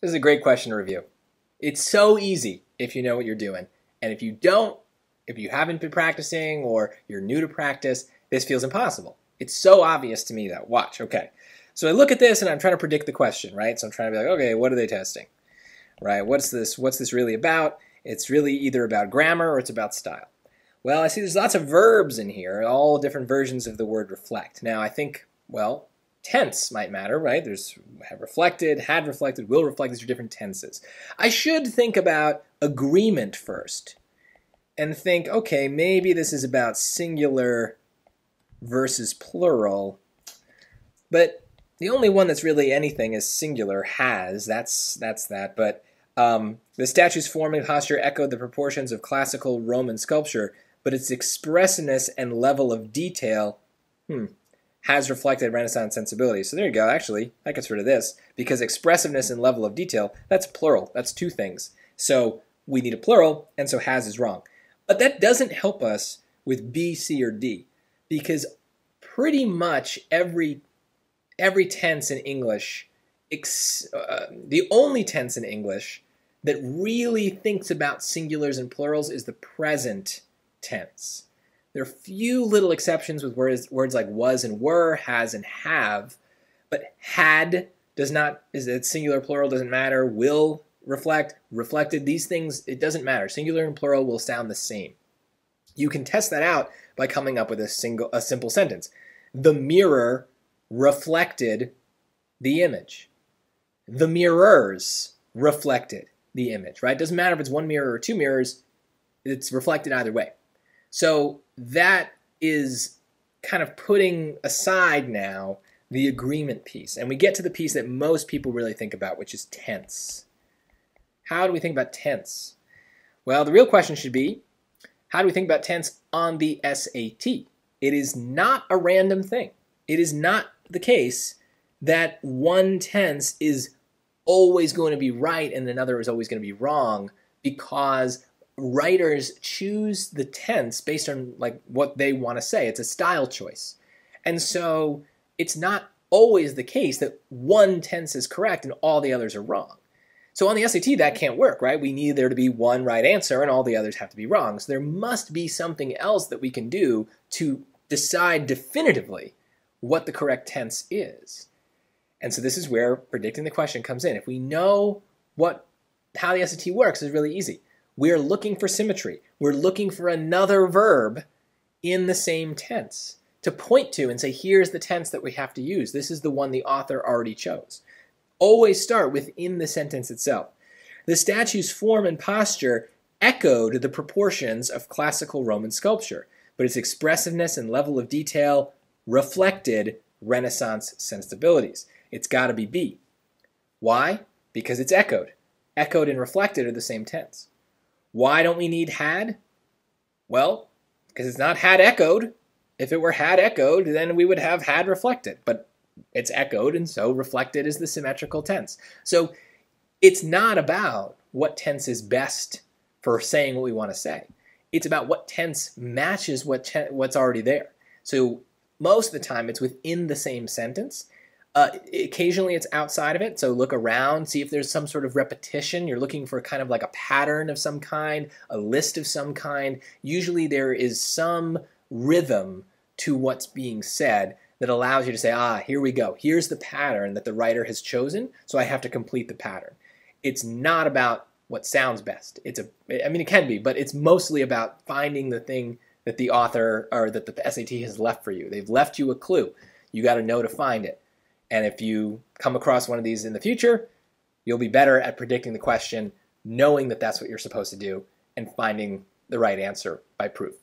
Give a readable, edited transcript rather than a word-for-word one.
This is a great question to review. It's so easy if you know what you're doing. And if you don't, if you haven't been practicing or you're new to practice, this feels impossible. It's so obvious to me that, watch, okay. So I look at this and I'm trying to predict the question, right? So I'm trying to be like, okay, what are they testing? Right, what's this really about? It's really either about grammar or it's about style. Well, I see there's lots of verbs in here, all different versions of the word reflect. Now I think, well, tense might matter, right? There's have reflected, had reflected, will reflect. These are different tenses. I should think about agreement first and think, okay, maybe this is about singular versus plural, but the only one that's really anything is singular, has. That's that. But the statue's form and posture echoed the proportions of classical Roman sculpture, but its expressiveness and level of detail has reflected Renaissance sensibilities. So there you go. Actually, that gets rid of this, because expressiveness and level of detail, that's plural. That's two things. So we need a plural, and so has is wrong. But that doesn't help us with B, C, or D, because pretty much every tense in English, the only tense in English that really thinks about singulars and plurals is the present tense. There are few little exceptions with words like was and were, has and have, but had does not, is it singular, plural, doesn't matter, will reflect, reflected, these things, it doesn't matter. Singular and plural will sound the same. You can test that out by coming up with a simple sentence. The mirror reflected the image. The mirrors reflected the image, right? It doesn't matter if it's one mirror or two mirrors, it's reflected either way. So that is kind of putting aside now the agreement piece. And we get to the piece that most people really think about, which is tense. How do we think about tense? Well, the real question should be, how do we think about tense on the SAT? It is not a random thing. It is not the case that one tense is always going to be right and another is always going to be wrong, because writers choose the tense based on like what they want to say. It's a style choice. And so it's not always the case that one tense is correct and all the others are wrong. So on the SAT, that can't work, right? We need there to be one right answer and all the others have to be wrong. So there must be something else that we can do to decide definitively what the correct tense is. And so this is where predicting the question comes in. If we know how the SAT works, is really easy. We're looking for symmetry. We're looking for another verb in the same tense to point to and say, here's the tense that we have to use. This is the one the author already chose. Always start within the sentence itself. The statue's form and posture echoed the proportions of classical Roman sculpture, but its expressiveness and level of detail reflected Renaissance sensibilities. It's got to be B. Why? Because it's echoed. Echoed and reflected are the same tense. Why don't we need had? Well, because it's not had echoed. If it were had echoed, then we would have had reflected. But it's echoed, and so reflected is the symmetrical tense. So it's not about what tense is best for saying what we want to say. It's about what tense matches what's already there. So most of the time, it's within the same sentence. Occasionally, it's outside of it. So look around, see if there's some sort of repetition. You're looking for kind of like a pattern of some kind, a list of some kind. Usually, there is some rhythm to what's being said that allows you to say, here we go. Here's the pattern that the writer has chosen, so I have to complete the pattern. It's not about what sounds best. It can be, but it's mostly about finding the thing that the author or that the SAT has left for you. They've left you a clue. You got to know to find it. And if you come across one of these in the future, you'll be better at predicting the question, knowing that that's what you're supposed to do, and finding the right answer by proof.